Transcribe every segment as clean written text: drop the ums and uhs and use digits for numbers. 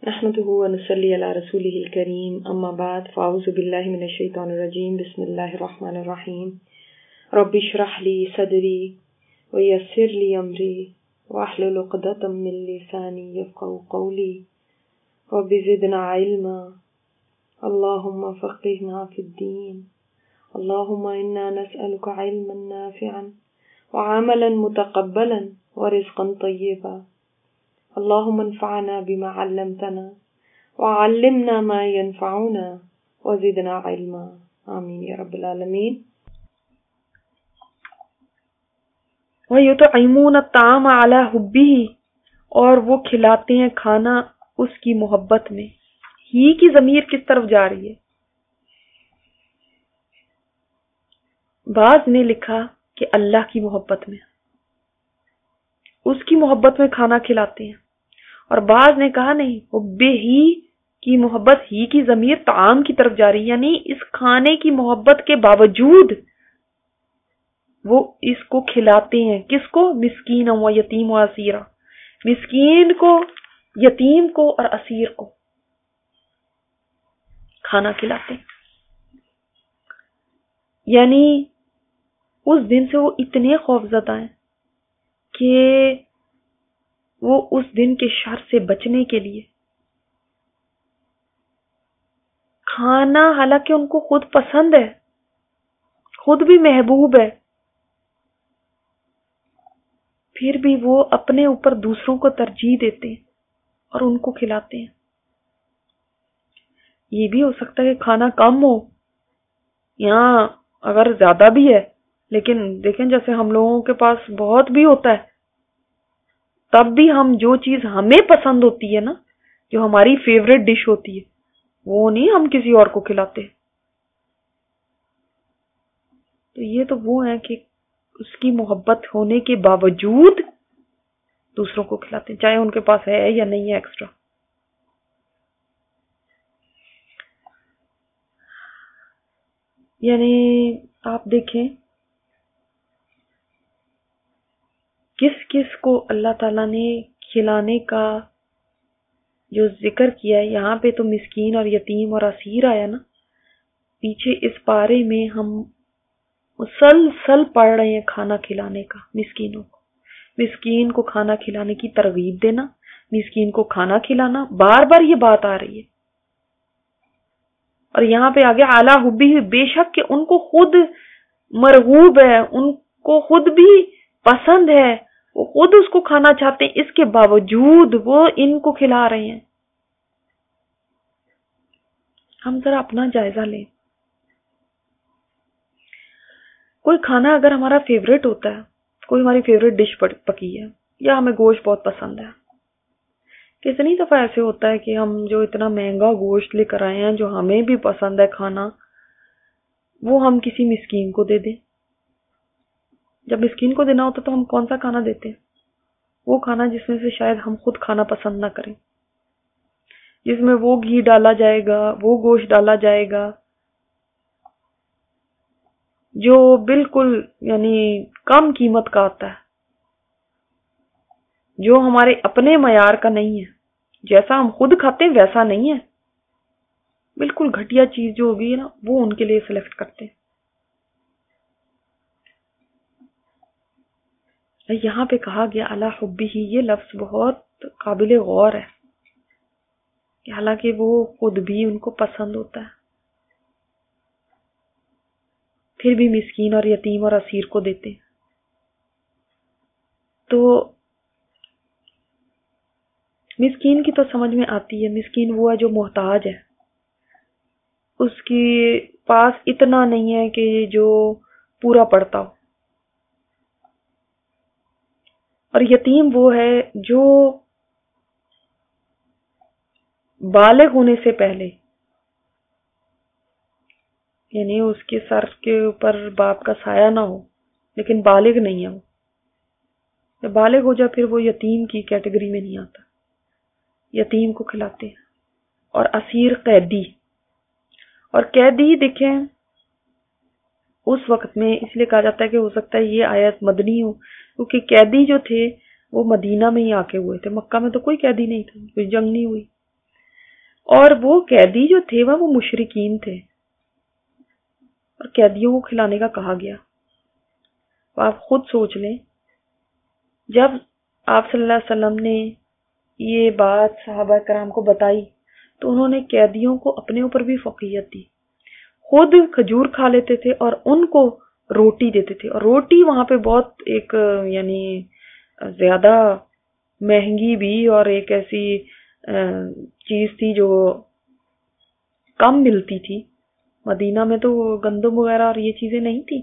نحمده ونصلي على رسوله الكريم اما بعد فاعوذ بالله من الشيطان الرجيم بسم الله الرحمن الرحيم رب اشرح لي صدري ويسر لي امري واحلل عقدة من لساني يفقهوا قولي رب زدنا علما اللهم فقهنا في الدين اللهم انا نسألك علما نافعا وعملا متقبلا ورزقا طيبا اللهم انفعنا بما علمتنا وعلمنا ما ينفعنا وزدنا علما آمین یا رب العالمین۔ وَيُطْعِمُونَ الطَّعَامَ عَلَى حُبِّهِ، اور وہ کھلاتے ہیں کھانا اس کی محبت میں۔ ہی کی ضمیر کس طرف جا رہی ہے؟ بعض نے لکھا کہ اللہ کی محبت میں، اس کی محبت میں کھانا کھلاتے ہیں، اور بعض نے کہا نہیں، حب ہی کی محبت، ہی کی ضمیر طعام کی طرف جا رہی، یعنی اس کھانے کی محبت کے باوجود وہ اس کو کھلاتے ہیں۔ کس کو؟ مسکین و یتیم و اسیرا، مسکین کو، یتیم کو اور اسیر کو کھانا کھلاتے ہیں۔ یعنی اس دن سے وہ اتنے خوفزدہ ہیں کہ وہ اس دن کے شر سے بچنے کے لیے کھانا، حالانکہ ان کو خود پسند ہے، خود بھی محبوب ہے، پھر بھی وہ اپنے اوپر دوسروں کو ترجیح دیتے ہیں اور ان کو کھلاتے ہیں۔ یہ بھی ہو سکتا ہے کہ کھانا کم ہو یا اگر زیادہ بھی ہے، لیکن دیکھیں جیسے ہم لوگوں کے پاس بہت بھی ہوتا ہے، تب بھی ہم جو چیز ہمیں پسند ہوتی ہے نا، جو ہماری فیوریٹ ڈش ہوتی ہے، وہ نہیں ہم کسی اور کو کھلاتے۔ تو یہ تو وہ ہیں کہ اس کی محبت ہونے کے باوجود دوسروں کو کھلاتے ہیں، چاہے ان کے پاس ہے یا نہیں ہے ایکسٹرا۔ یعنی آپ دیکھیں کس کس کو اللہ تعالیٰ نے کھلانے کا جو ذکر کیا ہے، یہاں پہ تو مسکین اور یتیم اور اسیر آیا نا، پیچھے اس پارے میں ہم مسلسل پڑھ رہے ہیں کھانا کھلانے کا، مسکینوں کو، مسکین کو کھانا کھلانے کی ترغیب دینا، مسکین کو کھانا کھلانا، بار بار یہ بات آ رہی ہے۔ اور یہاں پہ آگے اعلیٰ حبی، بے شک کہ ان کو خود مرغوب ہے، ان کو خود بھی پسند ہے، وہ خود اس کو کھانا چاہتے ہیں، اس کے باوجود وہ ان کو کھلا رہے ہیں۔ ہم ذرا اپنا جائزہ لیں۔ کوئی کھانا اگر ہمارا فیوریٹ ہوتا ہے، کوئی ہماری فیوریٹ ڈش پکی ہے، یا ہمیں گوشت بہت پسند ہے، کتنی دفعہ ایسے ہوتا ہے کہ ہم جو اتنا مہنگا گوشت لے کر آئے ہیں، جو ہمیں بھی پسند ہے کھانا، وہ ہم کسی مسکین کو دے دیں۔ جب مسکین کو دینا ہوتا تو ہم کون سا کھانا دیتے ہیں؟ وہ کھانا جس میں سے شاید ہم خود کھانا پسند نہ کریں، جس میں وہ گھی ڈالا جائے گا، وہ گوشت ڈالا جائے گا جو بالکل یعنی کم قیمت کا آتا ہے، جو ہمارے اپنے معیار کا نہیں ہے، جیسا ہم خود کھاتے ہیں ویسا نہیں ہے، بالکل گھٹیا چیز جو ہوگی نا وہ ان کے لیے سلیکٹ کرتے ہیں۔ یہاں پہ کہا گیا اعلیٰ حبی ہی، یہ لفظ بہت قابل غور ہے کہ حالانکہ وہ خود بھی ان کو پسند ہوتا ہے، پھر بھی مسکین اور یتیم اور اسیر کو دیتے ہیں۔ تو مسکین کی تو سمجھ میں آتی ہے، مسکین وہ ہے جو محتاج ہے، اس کے پاس اتنا نہیں ہے کہ جو پورا پڑتا ہو، اور یتیم وہ ہے جو بالغ ہونے سے پہلے، یعنی اس کے سر کے اوپر باپ کا سایہ نہ ہو لیکن بالغ نہیں ہے، وہ جب بالغ ہو جائے پھر وہ یتیم کی کیٹیگری میں نہیں آتا، یتیم کو کھلاتے ہیں۔ اور اسیر قیدی، اور قیدی دیکھیں اس وقت میں اس لیے کہا جاتا ہے کہ ہو سکتا ہے یہ آیت مدنی ہو، کیونکہ قیدی جو تھے وہ مدینہ میں ہی آ کے ہوئے تھے، مکہ میں تو کوئی قیدی نہیں تھا، کوئی جنگ نہیں ہوئی، اور وہ قیدی جو تھے وہ مشرکین تھے اور قیدیوں کو کھلانے کا کہا گیا. آپ خود سوچ لیں، جب آپ صلی اللہ علیہ وسلم نے یہ بات صحابہ کرام کو بتائی تو انہوں نے قیدیوں کو اپنے اوپر بھی فوقیت دی. خود کھجور کھا لیتے تھے اور ان کو روٹی دیتے تھے، اور روٹی وہاں پہ بہت ایک یعنی زیادہ مہنگی بھی اور ایک ایسی چیز تھی جو کم ملتی تھی. مدینہ میں تو گندم وغیرہ اور یہ چیزیں نہیں تھی،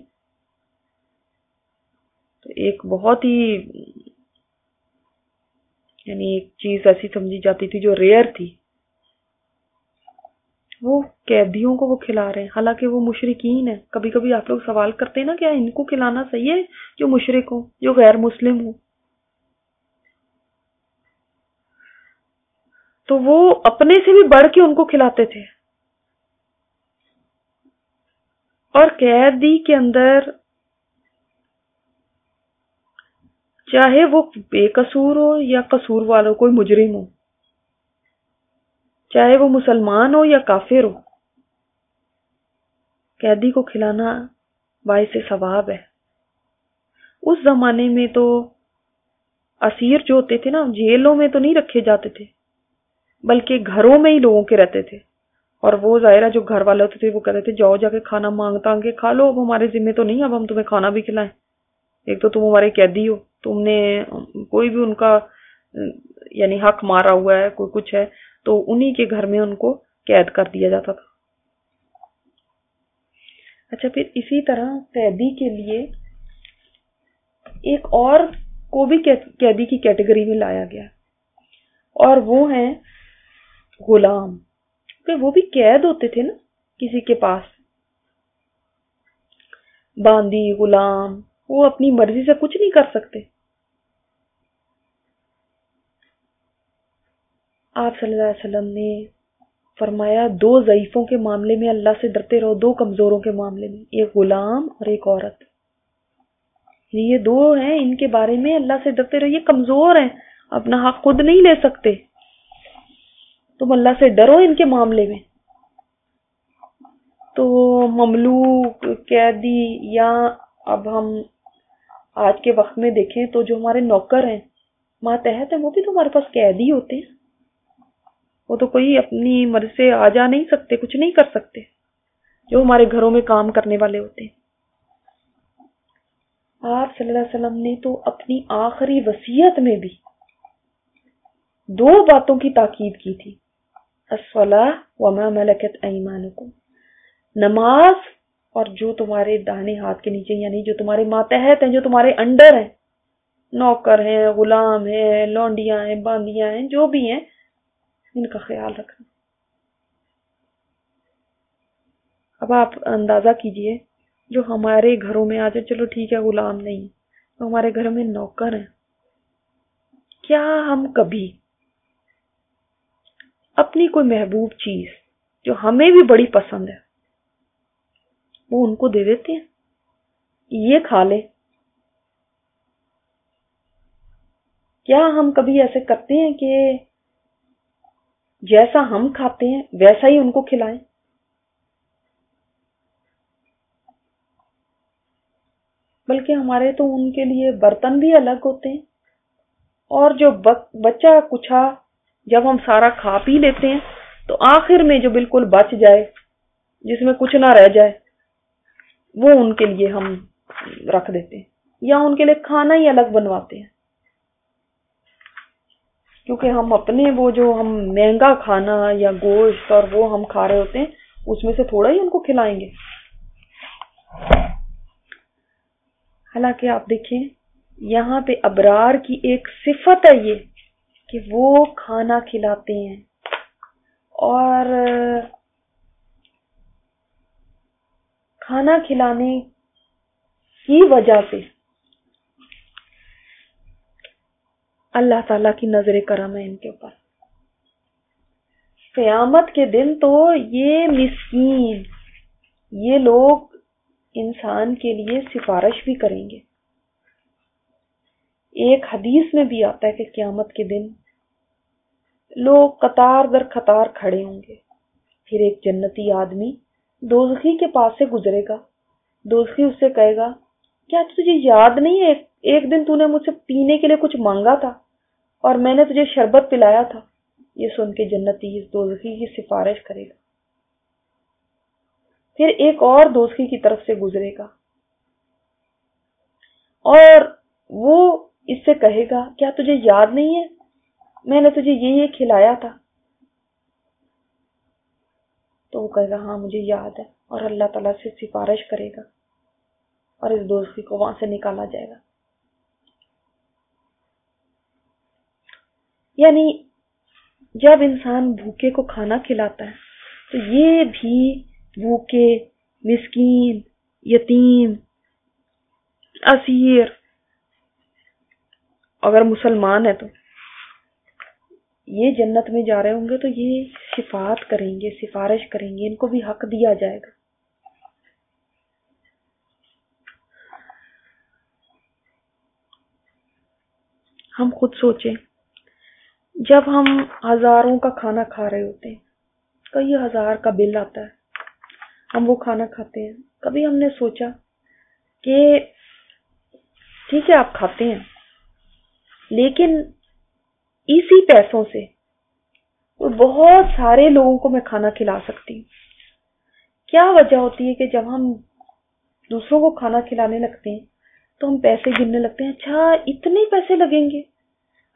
تو ایک بہت ہی یعنی ایک چیز ایسی سمجھی جاتی تھی جو ریئر تھی. وہ قیدیوں کو وہ کھلا رہے ہیں، حالانکہ وہ مشرکین ہیں. کبھی کبھی آپ لوگ سوال کرتے ہیں نا، کیا ان کو کھلانا صحیح ہے جو مشرک ہوں، جو غیر مسلم ہوں؟ تو وہ اپنے سے بھی بڑھ کے ان کو کھلاتے تھے. اور قیدی کے اندر چاہے وہ بے قصور ہو یا قصور والو، کوئی مجرم ہو، چاہے وہ مسلمان ہو یا کافر ہو، قیدی کو کھلانا باعث ثواب ہے. اس زمانے میں تو اسیر جو ہوتے تھے نا، جیلوں میں تو نہیں رکھے جاتے تھے، بلکہ گھروں میں ہی لوگوں کے رہتے تھے. اور وہ ظاہرہ جو گھر والے ہوتے تھے وہ کہتے تھے جاؤ جا کے کھانا مانگتا کے کھا لو، اب ہمارے ذمہ تو نہیں، اب ہم تمہیں کھانا بھی کھلائیں. ایک تو تم ہمارے قیدی ہو، تم نے کوئی بھی ان کا یعنی حق مارا ہوا ہے، کوئی کچھ ہے، تو انہی کے گھر میں ان کو قید کر دیا جاتا تھا. اچھا، پھر اسی طرح قیدی کے لیے ایک اور کو بھی قیدی کی کیٹیگری میں لایا گیا، اور وہ ہیں غلام. کہ وہ بھی قید ہوتے تھے نا کسی کے پاس، باندی غلام، وہ اپنی مرضی سے کچھ نہیں کر سکتے. آپ صلی اللہ علیہ وسلم نے فرمایا 2 ضعیفوں کے معاملے میں اللہ سے ڈرتے رہو، 2 کمزوروں کے معاملے میں، ایک غلام اور ایک عورت. یہ 2 ہیں، ان کے بارے میں اللہ سے ڈرتے رہو. یہ کمزور ہیں، اپنا حق خود نہیں لے سکتے، تم اللہ سے ڈرو ان کے معاملے میں. تو مملوک، قیدی، یا اب ہم آج کے وقت میں دیکھیں تو جو ہمارے نوکر ہیں، ماتحت ہیں، وہ بھی تو ہمارے پاس قیدی ہوتے ہیں. وہ تو کوئی اپنی مرضی سے آ جا نہیں سکتے، کچھ نہیں کر سکتے، جو ہمارے گھروں میں کام کرنے والے ہوتے ہیں. آپ صلی اللہ علیہ وسلم نے تو اپنی آخری وصیت میں بھی 2 باتوں کی تاکید کی تھی، الصلاۃ وما ملکت ایمانکم، نماز اور جو تمہارے داہنے ہاتھ کے نیچے، یعنی جو تمہارے ماتحت ہیں، جو تمہارے انڈر ہیں، نوکر ہیں، غلام ہیں، لونڈیاں ہیں، باندیاں ہیں، جو بھی ہیں، ان کا خیال رکھنا. اب آپ اندازہ کیجئے جو ہمارے گھروں میں آ جائے، چلو ٹھیک ہے غلام نہیں، تو ہمارے گھروں میں نوکر ہیں، کیا ہم کبھی اپنی کوئی محبوب چیز جو ہمیں بھی بڑی پسند ہے وہ ان کو دے دیتے ہیں کہ یہ کھا لے؟ کیا ہم کبھی ایسے کرتے ہیں کہ جیسا ہم کھاتے ہیں ویسا ہی ان کو کھلائیں؟ بلکہ ہمارے تو ان کے لیے برتن بھی الگ ہوتے ہیں، اور جو بچہ کچھا جب ہم سارا کھا پی لیتے ہیں تو آخر میں جو بالکل بچ جائے، جس میں کچھ نہ رہ جائے، وہ ان کے لیے ہم رکھ دیتے ہیں، یا ان کے لیے کھانا ہی الگ بنواتے ہیں، کیونکہ ہم اپنے وہ جو ہم مہنگا کھانا یا گوشت اور وہ ہم کھا رہے ہوتے ہیں اس میں سے تھوڑا ہی ان کو کھلائیں گے. حالانکہ آپ دیکھیں یہاں پہ ابرار کی ایک صفت ہے یہ کہ وہ کھانا کھلاتے ہیں، اور کھانا کھلانے کی وجہ سے اللہ تعالیٰ کی نظر کرم ہے ان کے اوپر. قیامت کے دن تو یہ مسکین، یہ لوگ انسان کے لیے سفارش بھی کریں گے. ایک حدیث میں بھی آتا ہے کہ قیامت کے دن لوگ قطار در قطار کھڑے ہوں گے. پھر ایک جنتی آدمی دوزخی کے پاس سے گزرے گا. دوزخی اس سے کہے گا کیا تجھے یاد نہیں ہے ایک دن تو نے مجھ سے پینے کے لیے کچھ مانگا تھا اور میں نے تجھے شربت پلایا تھا. یہ سن کے جنتی اس دوزخی کی سفارش کرے گا. پھر ایک اور دوزخی کی طرف سے گزرے گا اور وہ اس سے کہے گا کیا تجھے یاد نہیں ہے میں نے تجھے یہ کھلایا تھا. تو وہ کہے گا ہاں مجھے یاد ہے، اور اللہ تعالیٰ سے سفارش کرے گا اور اس دوزخی کو وہاں سے نکالا جائے گا. یعنی جب انسان بھوکے کو کھانا کھلاتا ہے تو یہ بھی بھوکے، مسکین، یتیم، اسیر، اگر مسلمان ہے تو یہ جنت میں جا رہے ہوں گے تو یہ شفاعت کریں گے، سفارش کریں گے، ان کو بھی حق دیا جائے گا. ہم خود سوچیں، جب ہم ہزاروں کا کھانا کھا رہے ہوتے ہیں، کئی ہزار کا بل آتا ہے، ہم وہ کھانا کھاتے ہیں، کبھی ہم نے سوچا کہ ٹھیک ہے آپ کھاتے ہیں لیکن اسی پیسوں سے بہت سارے لوگوں کو میں کھانا کھلا سکتی ہوں. کیا وجہ ہوتی ہے کہ جب ہم دوسروں کو کھانا کھلانے لگتے ہیں تو ہم پیسے گننے لگتے ہیں، اچھا اتنے پیسے لگیں گے،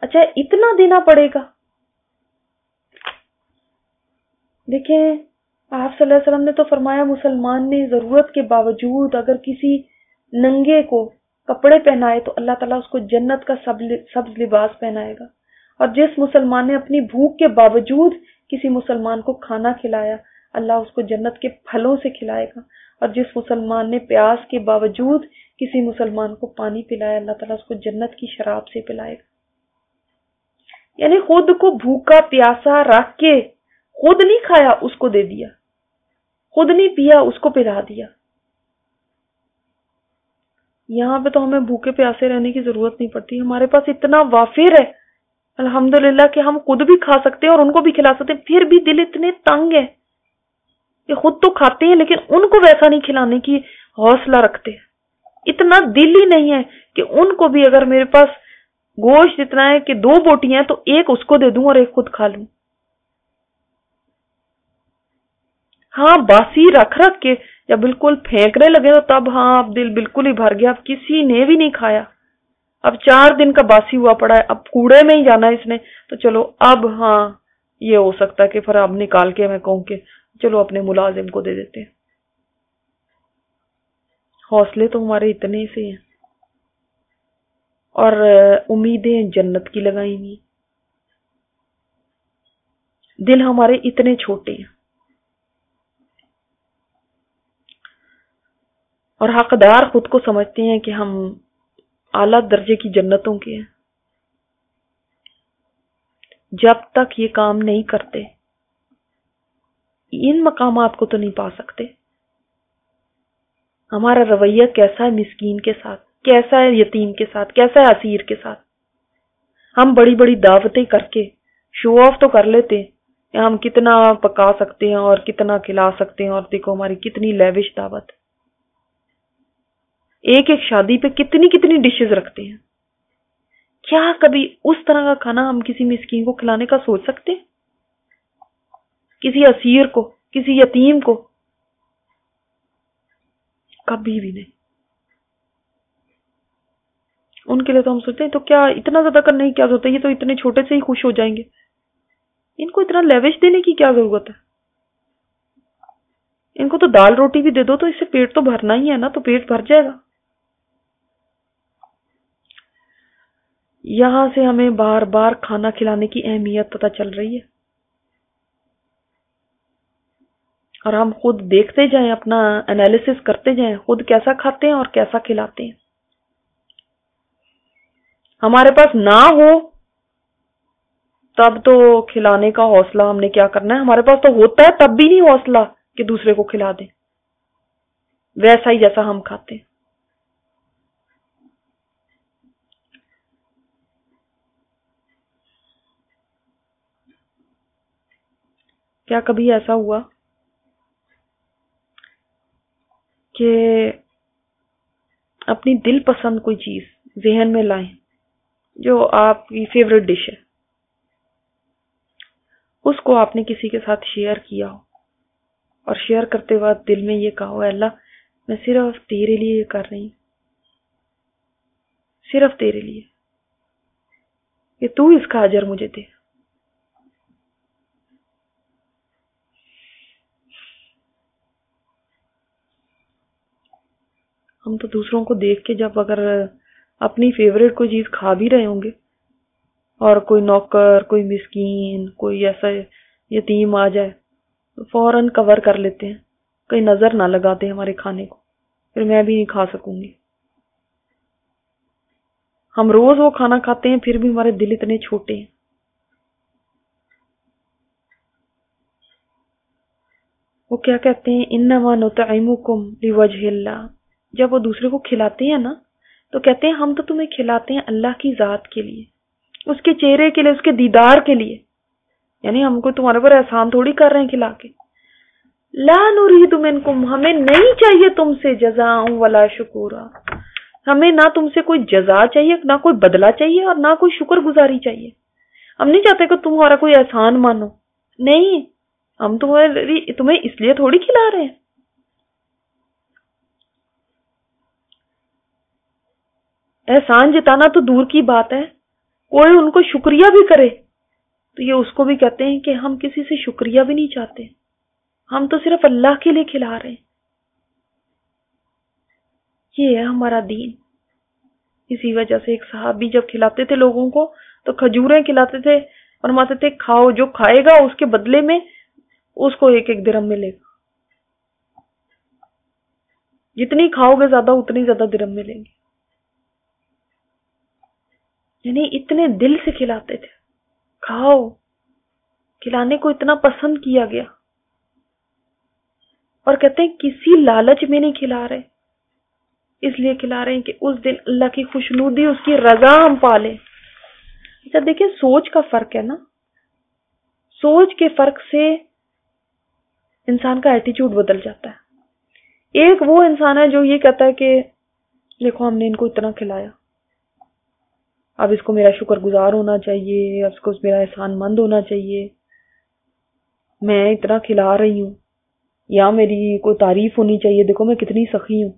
اچھا اتنا دینا پڑے گا. دیکھیں آپ صلی اللہ علیہ وسلم نے تو فرمایا مسلمان نے ضرورت کے باوجود اگر کسی ننگے کو کپڑے پہنائے تو اللہ تعالیٰ اس کو جنت کا سبز لباس پہنائے گا، اور جس مسلمان نے اپنی بھوک کے باوجود کسی مسلمان کو کھانا کھلایا اللہ اس کو جنت کے پھلوں سے کھلائے گا، اور جس مسلمان نے پیاس کے باوجود کسی مسلمان کو پانی پلایا اللہ تعالیٰ اس کو جنت کی شراب سے پلائے گا. یعنی خود کو بھوکا پیاسا رکھ کے خود نہیں کھایا اس کو دے دیا، خود نہیں پیا اس کو پلا دیا. یہاں پہ تو ہمیں بھوکے پیاسے رہنے کی ضرورت نہیں پڑتی، ہمارے پاس اتنا وافر ہے الحمدللہ کہ ہم خود بھی کھا سکتے ہیں اور ان کو بھی کھلا سکتے ہیں. پھر بھی دل اتنے تنگ ہے کہ خود تو کھاتے ہیں لیکن ان کو ویسا نہیں کھلانے کی حوصلہ رکھتے. اتنا دل ہی نہیں ہے کہ ان کو بھی اگر میرے پاس گوشت اتنا ہے کہ 2 بوٹیاں ہیں تو ایک اس کو دے دوں اور ایک خود کھا لوں. ہاں باسی رکھ کے یا بالکل پھینکنے لگے تو تب ہاں اب دل بالکل ہی بھر گیا، اب کسی نے بھی نہیں کھایا، اب 4 دن کا باسی ہوا پڑا ہے، اب کوڑے میں ہی جانا ہے اس نے، تو چلو اب ہاں یہ ہو سکتا ہے کہ پھر اب نکال کے میں کہوں کہ چلو اپنے ملازم کو دے دیتے ہیں. حوصلے تو ہمارے اتنے سے ہیں اور امیدیں جنت کی لگائی ہوئی، دل ہمارے اتنے چھوٹے ہیں اور حقدار خود کو سمجھتے ہیں کہ ہم اعلیٰ درجے کی جنتوں کے ہیں. جب تک یہ کام نہیں کرتے ان مقامات کو تو نہیں پا سکتے. ہمارا رویہ کیسا ہے مسکین کے ساتھ، کیسا ہے یتیم کے ساتھ، کیسا ہے اسیر کے ساتھ. ہم بڑی بڑی دعوتیں کر کے شو آف تو کر لیتے ہیں کہ ہم کتنا پکا سکتے ہیں اور کتنا کھلا سکتے ہیں، اور دیکھو ہماری کتنی لیوش دعوت، ایک ایک شادی پہ کتنی کتنی ڈشز رکھتے ہیں. کیا کبھی اس طرح کا کھانا ہم کسی مسکین کو کھلانے کا سوچ سکتے، کسی اسیر کو، کسی یتیم کو؟ کبھی بھی نہیں. ان کے لیے تو ہم سوچتے ہیں تو کیا اتنا زیادہ کرنے کی کیا ضرورت ہے، یہ تو اتنے چھوٹے سے ہی خوش ہو جائیں گے، ان کو اتنا لیوش دینے کی کیا ضرورت ہے. ان کو تو دال روٹی بھی دے دو تو اس سے پیٹ تو بھرنا ہی ہے نا، تو پیٹ بھر جائے گا. یہاں سے ہمیں بار بار کھانا کھلانے کی اہمیت پتہ چل رہی ہے اور ہم خود دیکھتے جائیں، اپنا انالیسس کرتے جائیں، خود کیسا کھاتے ہیں اور کیسا کھلاتے ہیں. ہمارے پاس نہ ہو تب تو کھلانے کا حوصلہ ہم نے کیا کرنا ہے، ہمارے پاس تو ہوتا ہے تب بھی نہیں حوصلہ کہ دوسرے کو کھلا دیں ویسا ہی جیسا ہم کھاتے ہیں. کیا کبھی ایسا ہوا کہ اپنی دل پسند کوئی چیز ذہن میں لائیں جو آپ کی فیوریٹ ڈش ہے، اس کو آپ نے کسی کے ساتھ شیئر کیا ہو، اور شیئر کرتے وقت دل میں یہ کہا ہو، اللہ میں صرف تیرے لیے یہ کر رہی ہوں، صرف تیرے لیے، کہ تو اس کا اجر مجھے دے۔ ہم تو دوسروں کو دیکھ کے جب اگر اپنی فیوریٹ کوئی چیز کھا بھی رہے ہوں گے اور کوئی نوکر، کوئی مسکین، کوئی ایسا یتیم آ جائے تو فوراً کور کر لیتے ہیں، کہیں نظر نہ لگاتے ہمارے کھانے کو، پھر میں بھی نہیں کھا سکوں گی۔ ہم روز وہ کھانا کھاتے ہیں پھر بھی ہمارے دل اتنے چھوٹے ہیں۔ وہ کیا کہتے ہیں، انما نطعمکم لوجہ اللہ، جب وہ دوسرے کو کھلاتے ہیں نا تو کہتے ہیں ہم تو تمہیں کھلاتے ہیں اللہ کی ذات کے لیے، اس کے چہرے کے لیے، اس کے دیدار کے لیے، یعنی ہم کو تمہارے پر احسان تھوڑی کر رہے ہیں کھلا کے۔ لا نرید منکم، ہمیں نہیں چاہیے تم سے جزاء ولا شکورا، ہمیں نہ تم سے کوئی جزا چاہیے، نہ کوئی بدلہ چاہیے، اور نہ کوئی شکر گزاری چاہیے۔ ہم نہیں چاہتے کہ تمہارا کوئی احسان مانو، نہیں، ہم تمہیں اس لیے تھوڑی کھلا رہے ہیں۔ احسان جتانا تو دور کی بات ہے، کوئی ان کو شکریہ بھی کرے تو یہ اس کو بھی کہتے ہیں کہ ہم کسی سے شکریہ بھی نہیں چاہتے، ہم تو صرف اللہ کے لیے کھلا رہے ہیں۔ یہ ہے ہمارا دین۔ اسی وجہ سے ایک صحابی جب کھلاتے تھے لوگوں کو تو کھجوریں کھلاتے تھے، فرماتے تھے کھاؤ، جو کھائے گا اس کے بدلے میں اس کو 1-1 درہم ملے گا، جتنی کھاؤ گے زیادہ اتنی زیادہ درہم ملیں گے۔ یعنی اتنے دل سے کھلاتے تھے، کھاؤ، کھلانے کو اتنا پسند کیا گیا، اور کہتے ہیں کسی لالچ میں نہیں کھلا رہے، اس لیے کھلا رہے ہیں کہ اس دن اللہ کی خوشنودی، اس کی رضا ہم پالیں۔ اچھا دیکھیں، سوچ کا فرق ہے نا، سوچ کے فرق سے انسان کا ایٹیچیوڈ بدل جاتا ہے۔ ایک وہ انسان ہے جو یہ کہتا ہے کہ دیکھو ہم نے ان کو اتنا کھلایا، اب اس کو میرا شکر گزار ہونا چاہیے، اب اس کو میرا احسان مند ہونا چاہیے، میں اتنا کھلا رہی ہوں، یا میری کوئی تعریف ہونی چاہیے، دیکھو میں کتنی سخی ہوں۔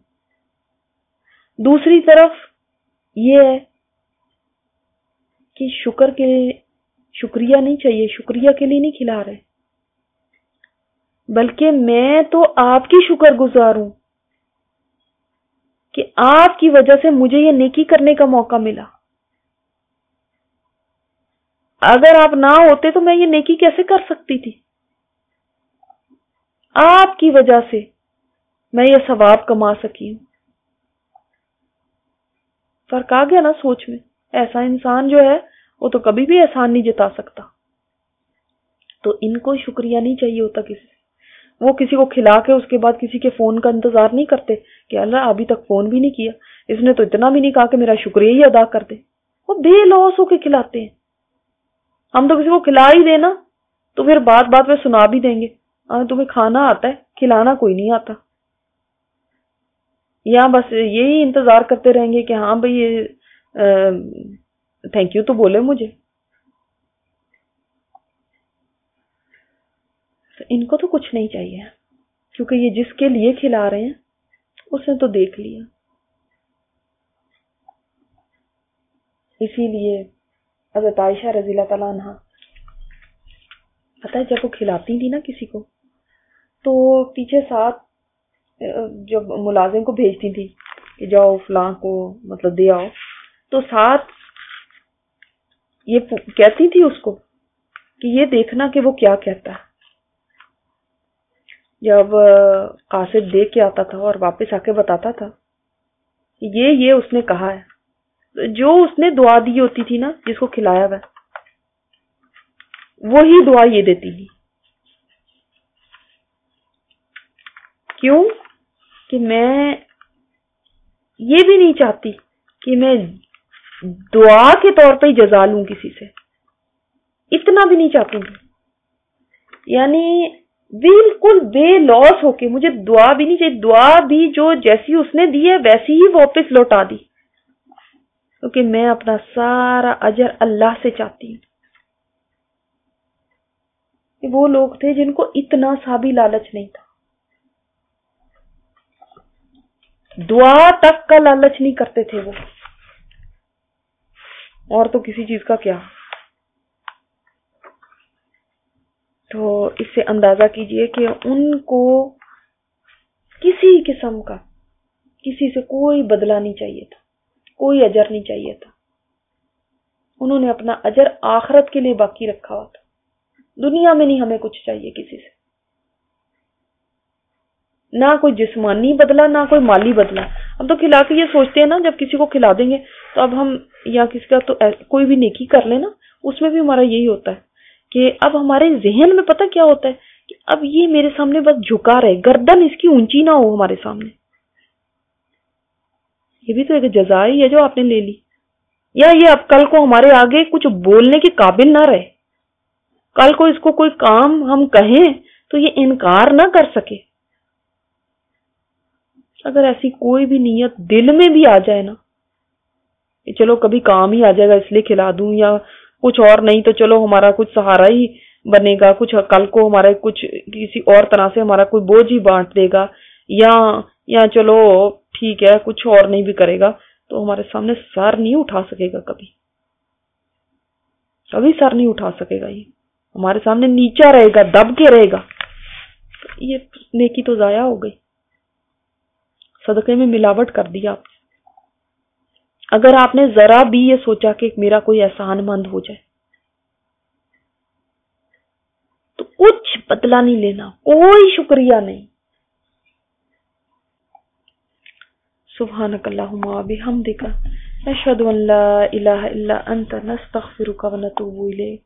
دوسری طرف یہ ہے کہ شکریہ نہیں چاہیے، شکریہ کے لیے نہیں کھلا رہے، بلکہ میں تو آپ کی شکر گزار ہوں کہ آپ کی وجہ سے مجھے یہ نیکی کرنے کا موقع ملا، اگر آپ نہ ہوتے تو میں یہ نیکی کیسے کر سکتی تھی؟ آپ کی وجہ سے میں یہ ثواب کما سکی ہوں۔ فرق آ گیا نا سوچ میں۔ ایسا انسان جو ہے وہ تو کبھی بھی احسان نہیں جتا سکتا۔ تو ان کو شکریہ نہیں چاہیے ہوتا کسی سے، وہ کسی کو کھلا کے اس کے بعد کسی کے فون کا انتظار نہیں کرتے کہ اللہ ابھی تک فون بھی نہیں کیا، اس نے تو اتنا بھی نہیں کہا کہ میرا شکریہ ہی ادا کر دے۔ وہ بے لوث ہو کے کھلاتے ہیں۔ ہم تو کسی کو کھلا ہی دینا تو پھر بات بات میں سنا بھی دیں گے، تمہیں کھانا آتا ہے، کھلانا کوئی نہیں آتا، یا بس یہی انتظار کرتے رہیں گے کہ ہاں بھئی تھینک یو تو بولے مجھے۔ ان کو تو کچھ نہیں چاہیے، کیونکہ یہ جس کے لیے کھلا رہے ہیں اس نے تو دیکھ لیا۔ اسی لیے حضرت عائشہ رضی اللہ تعالیٰ عنہ، پتہ ہے جب وہ کھلاتی تھی نا کسی کو تو پیچھے ساتھ جب ملازم کو بھیجتی تھی کہ جاؤ فلاں کو مطلب دے آؤ، تو ساتھ یہ کہتی تھی اس کو کہ یہ دیکھنا کہ وہ کیا کہتا ہے۔ جب قاصد دے کے آتا تھا اور واپس آ کے بتاتا تھا یہ اس نے کہا ہے، جو اس نے دعا دی ہوتی تھی نا جس کو کھلایا ہوا وہی دعا یہ دیتی تھی۔ کیوں؟ کہ میں یہ بھی نہیں چاہتی کہ میں دعا کے طور پہ ہی جزا لوں کسی سے، اتنا بھی نہیں چاہتی تھی یعنی بالکل بے لوس ہو کے، مجھے دعا بھی نہیں چاہیے، دعا بھی جو جیسی اس نے دی ہے ویسی ہی واپس لوٹا دی، کیونکہ میں اپنا سارا اجر اللہ سے چاہتی ہوں. وہ لوگ تھے جن کو اتنا سا بھی لالچ نہیں تھا، دعا تک کا لالچ نہیں کرتے تھے وہ، اور تو کسی چیز کا کیا. تو اس سے اندازہ کیجئے کہ ان کو کسی قسم کا کسی سے کوئی بدلہ نہیں چاہیے تھا، کوئی اجر نہیں چاہیے تھا. انہوں نے اپنا اجر آخرت کے لیے باقی رکھا ہوا تھا، دنیا میں نہیں ہمیں کچھ چاہیے کسی سے، نہ کوئی جسمانی بدلہ نہ کوئی مالی بدلہ. ہم تو کھلا کے یہ سوچتے ہیں نا، جب کسی کو کھلا دیں گے تو اب ہم یا کسی کا تو کوئی بھی نیکی کر لیں نا، اس میں بھی ہمارا یہی ہوتا ہے کہ اب ہمارے ذہن میں پتہ کیا ہوتا ہے کہ اب یہ میرے سامنے بس جھکا رہے، گردن اس کی اونچی نہ ہو ہمارے سامنے. یہ بھی تو ایک جزا ہی ہے جو آپ نے لے لی. یا یہ اب کل کو ہمارے آگے کچھ بولنے کے قابل نہ رہے، کل کو اس کو کوئی کام ہم کہیں تو یہ انکار نہ کر سکے. اگر ایسی کوئی بھی نیت دل میں بھی آ جائے نا کہ چلو کبھی کام ہی آ جائے گا اس لیے کھلا دوں، یا کچھ اور نہیں تو چلو ہمارا کچھ سہارا ہی بنے گا، کچھ کل کو ہمارا کچھ کسی اور طرح سے ہمارا کوئی بوجھ ہی بانٹ دے گا، یا چلو ٹھیک ہے کچھ اور نہیں بھی کرے گا، تو ہمارے سامنے سر نہیں اٹھا سکے گا، کبھی سر نہیں اٹھا سکے گا، یہ ہمارے سامنے نیچا رہے گا، دب کے رہے گا. یہ نیکی تو ضائع ہو گئی، صدقے میں ملاوٹ کر دیا آپ نے. اگر آپ نے ذرا بھی یہ سوچا کہ میرا کوئی احسان مند ہو جائے تو کچھ بدلہ نہیں لینا، کوئی شکریہ نہیں. سبحانک اللہم و بحمدک، نشہد ان لا الہ الا انت، نستغفرک و نتوب الیک.